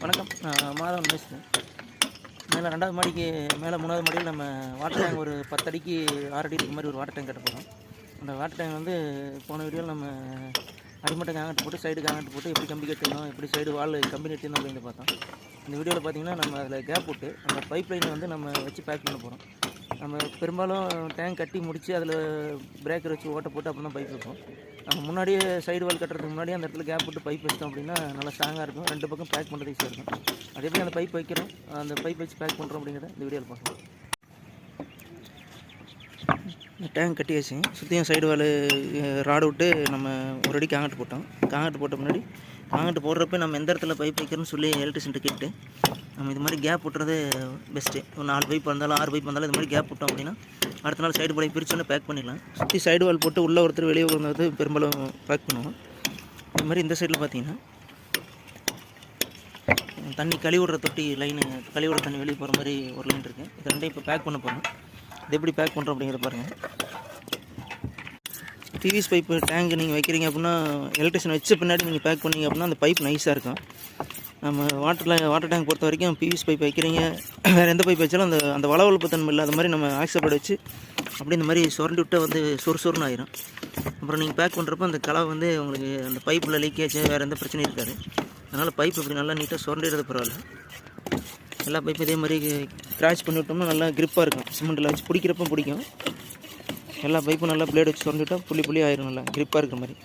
வணக்கம். நான் மாதவன் பேசுகிறேன். மேலே 2வது மாடிக்கு மேலே 3வது மாடியில் நம்ம வாட்டர் டேங்க் ஒரு 10 அடிக்கு 6 அடி இருக்க மாதிரி ஒரு வாட்டர் டேங்க் கட்ட போகிறோம். அந்த வாட்டர் டேங்க் வந்து போன வீடியோவில் நம்ம அடிமட்டம் காங்கிரீட் போட்டு சைடு காங்கிரீட் போட்டு எப்படி கம்பி கட்டணும், எப்படி சைடு வால் கம்பி நெட்டணும் அப்படின்னு பார்த்தோம். இந்த வீடியோவில் பார்த்தீங்கன்னா நம்ம அதில் கேப் விட்டு அந்த பைப் லைனை வந்து நம்ம வச்சு பேக் பண்ண போகிறோம். நம்ம பெரும்பாலும் டேங்க் கட்டி முடித்து அதில் பிரேக்கர் வச்சு ஓட்ட போட்டு அப்புறம் தான் பைப் வைப்போம். நம்ம முன்னாடியே சைடு வால் கட்டுறதுக்கு முன்னாடியே அந்த இடத்துல கேப் விட்டு பைப் வச்சிட்டோம் அப்படின்னா நல்லா ஸ்ட்ராங்காக இருக்கும். 2 பக்கம் பேக் பண்ணுறது ஈஸியாக இருக்கும். அதே எப்படி அந்த பைப் வைக்கிறோம், அந்த பைப் வச்சு பேக் பண்ணுறோம் அப்படிங்கிறத இந்த வீடியோவில் பார்க்கலாம். இந்த டேங்க் கட்டி வச்சு சுற்றியும் சைடு வால் ராடு விட்டு நம்ம ஒரு அடி காங்கிரீட் போட்டோம். காங்கிரீட் போட்ட முன்னாடி காங்கிரீட் போடுறப்ப நம்ம எந்த இடத்துல பைப் வைக்கிறோன்னு சொல்லி எலக்ட்ரிஷியன்ட்டு கேட்டு நம்ம இது மாதிரி கேப் விட்டுறது பெஸ்ட்டு. ஒரு 4 பைப் வந்தாலும் 6 பைப் வந்தாலும் இது மாதிரி கேப் விட்டோம் அப்படின்னா அடுத்த நாள் சைடு பைப் பிரிச்சோன்னே பேக் பண்ணிடலாம். சுற்றி சைடு வால் போட்டு உள்ளே ஒருத்தர் வெளியே வந்து பெரும்பாலும் பேக் பண்ணுவோம். இது மாதிரி இந்த சைடில் பார்த்தீங்கன்னா தண்ணி கழுவிடுற தொட்டி லைனு, கழுவிடுற தண்ணி வெளியே போகிற மாதிரி ஒரு லைன் இருக்குது. இது ரெண்டையும் இப்போ பேக் பண்ண போகிறோம். இது எப்படி பேக் பண்ணுறோம் அப்படிங்கிறத பாருங்கள். பிவிசி பைப்பு டேங்க் நீங்கள் வைக்கிறீங்க அப்படின்னா எலக்ட்ரிஷியன் வச்ச பின்னாடி நீங்கள் பேக் பண்ணிங்க அப்படின்னா அந்த பைப் நைஸாக இருக்கும். நம்ம வாட்டர் டேங்க் பொறுத்த வரைக்கும் பிவிசி பைப் வைக்கிறீங்க, வேறு எந்த பைப் வச்சாலும் அந்த வளவளப்பு தன்மை இல்லை. அது மாதிரி நம்ம ஆக்சைடு வச்சு அப்படி இந்த மாதிரி சுரண்டி விட்டால் வந்து சொறுன்னு ஆயிரும். அப்புறம் நீங்கள் பேக் பண்ணுறப்போ அந்த கலவை வந்து உங்களுக்கு அந்த பைப்பில் லீக்கேஜ் வேறு எந்த பிரச்சனையும் இருக்காது. அதனால் பைப் இப்படி நல்லா நீட்டாக சுரண்டிடுறது பரவாயில்ல. எல்லா பைப்பும் இதே மாதிரி கிராச் பண்ணி விட்டோம்னா நல்லா கிரிப்பாக இருக்கும். சிமெண்ட்டில் வச்சு பிடிக்கிறப்ப பிடிக்கும். எல்லா பைப்பும் நல்லா பிளேட் வச்சு சுரண்டி விட்டால் புள்ளி ஆயிரும், நல்லா கிரிப்பாக இருக்கிற மாதிரி.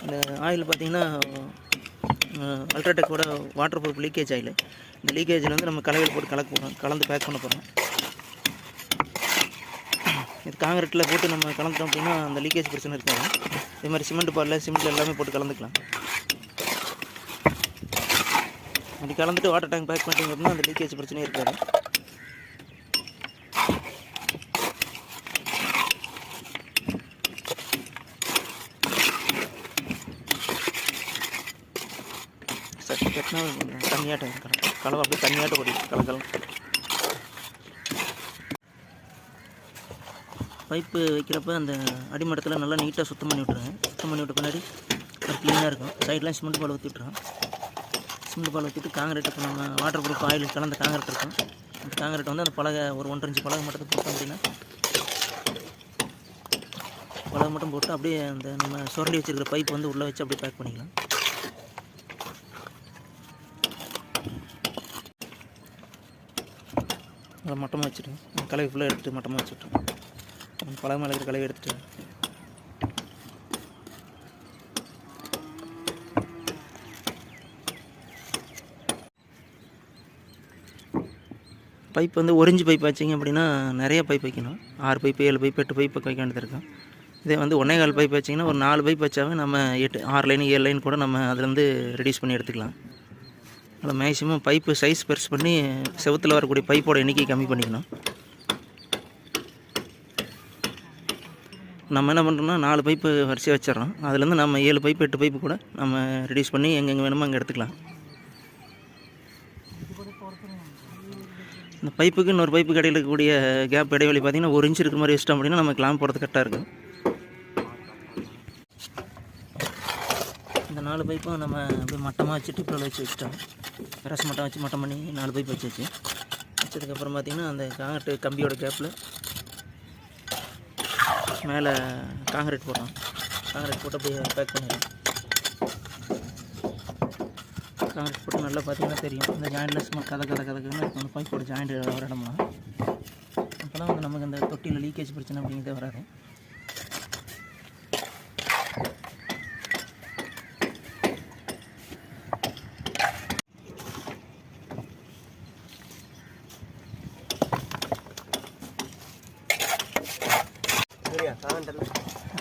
இந்த ஆயில் பார்த்திங்கன்னா அல்ட்ராடெக்கோட வாட்டர் ப்ரூஃப் லீக்கேஜ் ஆயில். இந்த லீக்கேஜில் வந்து நம்ம கலவையில் போட்டு கலந்து பேக் பண்ண போகிறோம். இது காங்கிரீட்டில் போட்டு நம்ம கலந்துட்டோம் அப்படின்னா அந்த லீக்கேஜ் பிரச்சனை இருக்காது. இதே மாதிரி சிமெண்ட்டில் எல்லாமே போட்டு கலந்துக்கலாம். அப்படி கலந்துட்டு வாட்டர் டேங்க் பேக் பண்ணிட்டீங்க அப்படின்னா அந்த லீக்கேஜ் பிரச்சனையே இருக்காது. கட்டினா தண்ணியாட்டம் கலவை அப்படியே தண்ணியாட்டம் ஓடிடும் கலக்கலாம். பைப்பு வைக்கிறப்ப அந்த அடிமட்டத்தில் நல்லா நீட்டாக சுத்தம் பண்ணி விட்ருங்க. சுத்தம் பண்ணி விட்ட பின்னாடி அது க்ளீனாக இருக்கும். சைட்லாம் சிமெண்ட் பால் ஊற்றி விட்ருவோம். சிமெண்ட் பால் ஊற்றிட்டு காங்கிரீட் இப்போ நம்ம வாட்டர் ப்ரூஃப் ஆயில் கலந்த காங்கிரீட் இருக்கும். அந்த காங்கிரீட் வந்து அந்த பலகை ஒரு 1.5 இன்ச்சு பலகை மட்டும் போட்டோம் அப்படின்னா பலகை மட்டும் போட்டு அப்படியே அந்த நம்ம சுரண்டி வச்சுருக்கிற பைப் வந்து உள்ளே வச்சு அப்படியே பேக் பண்ணிக்கலாம். அதை மட்டமாக வச்சுட்டு கலவை ஃபுல்லாக எடுத்துகிட்டு மட்டமாக வச்சுட்டோம். பழக மேலே இருக்கிற கலவை எடுத்துகிட்டு பைப் வந்து 1 இன்ச்சு பைப் வச்சிங்க அப்படின்னா நிறைய பைப் வைக்கணும். 6 பைப்பு 7 பைப்பு 8 பைப் வைக்க வேண்டியது இருக்கும். இதே வந்து 1.25 பைப் வச்சிங்கன்னா ஒரு 4 பைப் வச்சாவே நம்ம 6 லைன் 7 லைன் கூட நம்ம அதுலேருந்து ரெடியூஸ் பண்ணி எடுத்துக்கலாம். அதில் மேக்ஸிமம் பைப்பு சைஸ் பெருசு பண்ணி செவுத்தில் வரக்கூடிய பைப்போட எண்ணிக்கை கம்மி பண்ணிக்கணும். நம்ம என்ன பண்ணுறோம்னா 4 பைப்பு வரிசையாக வச்சிடறோம். அதுலேருந்து நம்ம 7 பைப்பு 8 பைப்பு கூட நம்ம ரெடியூஸ் பண்ணி எங்கெங்கே வேணுமோ அங்கே எடுத்துக்கலாம். இந்த பைப்புக்கு இன்னொரு பைப்பு இடையில் இருக்கக்கூடிய கேப் இடைவெளி பார்த்திங்கன்னா 1 இன்ச்சு இருக்கிற மாதிரி வச்சிட்டோம் அப்படின்னா நமக்கு கிளாம்ப் போடுறது கரெக்டாக இருக்கும். இந்த 4 பைப்பும் நம்ம அப்படியே மட்டமாக வச்சு டிப்பில் வச்சுட்டோம். ரஸ் மட்டம் வச்சு மட்டம் பண்ணி 4 பைப் வச்சதுக்கப்புறம் பார்த்திங்கன்னா அந்த காங்கிரீட் கம்பியோட கேப்பில் மேலே காங்கிரீட் போடுறோம். காங்கிரீட் போட்டு அப்படியே பேக் பண்ணிடுறோம். காங்கிரீட் போட்டு நல்லா பார்த்திங்கன்னா தெரியும் இந்த ஜாயிண்டில் சும்மா கதக்குன்னு அந்த பைப்போட ஜாயிண்ட் வர இடம்னா அப்போ தான் வந்து நமக்கு அந்த தொட்டியில் லீக்கேஜ் பிரச்சனை அப்படிங்கிறதே வராது.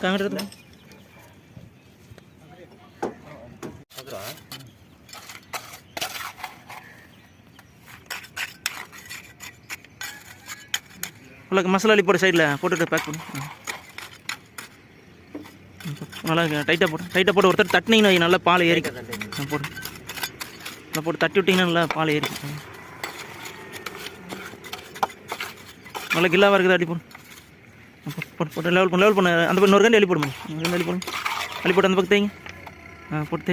காங்கிரீட் உங்களுக்கு மசாலா அள்ளி போட்டு சைடில் போட்டுட்டு பேக் பண்ணி நல்லா டைட்டாக போட்டு ஒருத்தர் தட்டினீங்கன்னா நல்லா பால் ஏறி போட்டு நல்லா போட்டு தட்டி விட்டிங்கன்னா நல்லா பால் ஏறி நல்லா கில்லாவாக இருக்குது. அடி போட்டு லெவல் பண்ண அந்த பக்கம் இன்னொரு கண்டி அள்ளி போடுமா, அள்ளி போட்டு அந்த பக்கம் தேங்க போட்டு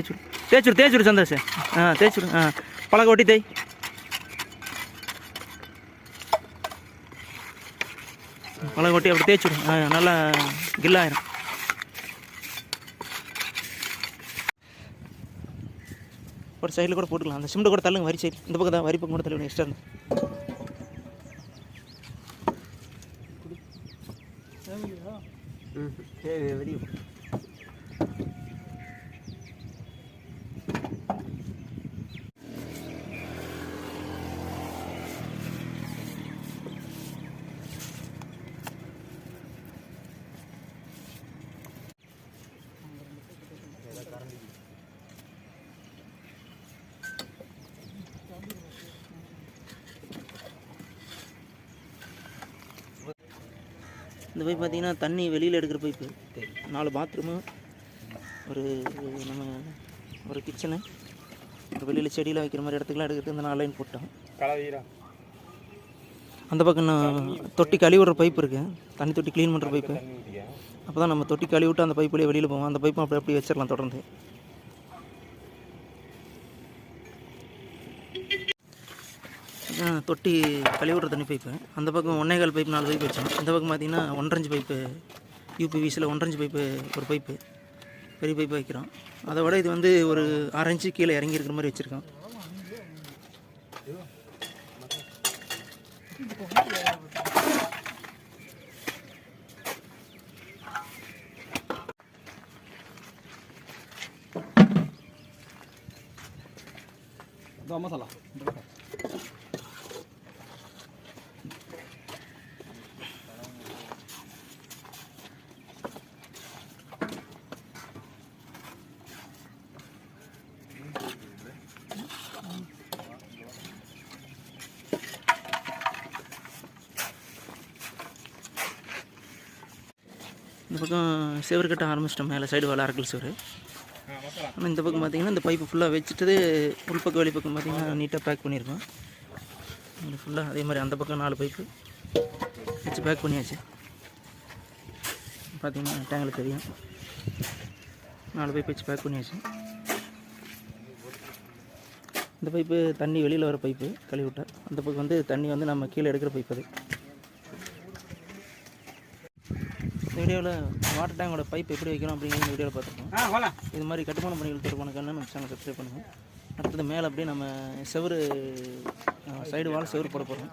தேய்ச்சுடு சந்தோஷ். தேய்ச்சுடு. பழக ஒட்டி தேய். பழக ஒட்டி அப்படி தேய்ச்சுடு. நல்லா கில்லாயிரும். ஒரு சைடில் கூட போட்டுக்கலாம். அந்த சிமெண்ட் கூட தள்ளுங்க. வரி சைடு இந்த பக்கம் தான், வரி பக்கம் கூட தள்ளுங்க. எக்ஸ்ட்ரா வெடி. இந்த பைப் பார்த்தீங்கன்னா தண்ணி வெளியில் எடுக்கிற பைப்பு. 4 பாத்ரூமு, ஒரு கிச்சனு, ஒரு வெளியில் செடியில் வைக்கிற மாதிரி இடத்துக்குலாம் எடுக்கிறது இந்த 4 லைன் போட்டோம். அந்த பக்கம் நான் தொட்டி கழுவி விடுற பைப் இருக்குது. தண்ணி தொட்டி க்ளீன் பண்ணுற பைப்பு. அப்போ தான் நம்ம தொட்டி கழுவி விட்டு அந்த பைப்புலேயே வெளியில் போவோம். அந்த பைப்பும் அப்படி வச்சிடலாம் தொடர்ந்து. தொட்டி கழுவி விடுற தண்ணி பைப்பு. அந்த பக்கம் 1.25 பைப் 4 பைப் வச்சோம். இந்த பக்கம் பார்த்தீங்கன்னா 1.5 இன்ச் பைப்பு, யூபிவிசியில் 1.5 இன்ச் பைப்பு ஒரு பைப்பு, பெரிய பைப்பு வைக்கிறோம். அதை விட இது வந்து ஒரு 6 இன்ச்சு கீழே இறங்கி இருக்கிற மாதிரி வச்சுருக்கோம். மசாலா இந்த பக்கம் செவரு கட்ட ஆரம்பிச்சிட்டோம். மேலே சைடு வாழ அரக்கல் செவரு. ஆனால் இந்த பக்கம் பார்த்திங்கன்னா இந்த பைப்பு ஃபுல்லாக வச்சுட்டு உள்பக்கம் வெளிப்பக்கம் பார்த்திங்கன்னா நீட்டாக பேக் பண்ணியிருக்கோம். இது ஃபுல்லாக அதே மாதிரி அந்த பக்கம் 4 பைப்பு வச்சு பேக் பண்ணியாச்சு. பார்த்திங்கன்னா டேங்கில் தெரியும், 4 பைப்பு வச்சு பேக் பண்ணியாச்சு. இந்த பைப்பு தண்ணி வெளியில் வர பைப்பு கழுவி விட்டால். அந்த பக்கம் வந்து தண்ணி வந்து நம்ம கீழே எடுக்கிற பைப்பு. அது இந்த வீடியோவில் வாட்டர் டேங்கோட பைப் எப்படி வைக்கணும் அப்படிங்கிற இந்த வீடியோவில் பார்த்துருக்கோம். இது மாதிரி கட்டுமான பணிகள் தொடர்பான நம்ம சேனல் சப்ஸ்கிரைப் பண்ணுங்கள். அடுத்தது மேலே அப்படியே நம்ம செவரு சைடு வால் செவரு போட போகிறோம்.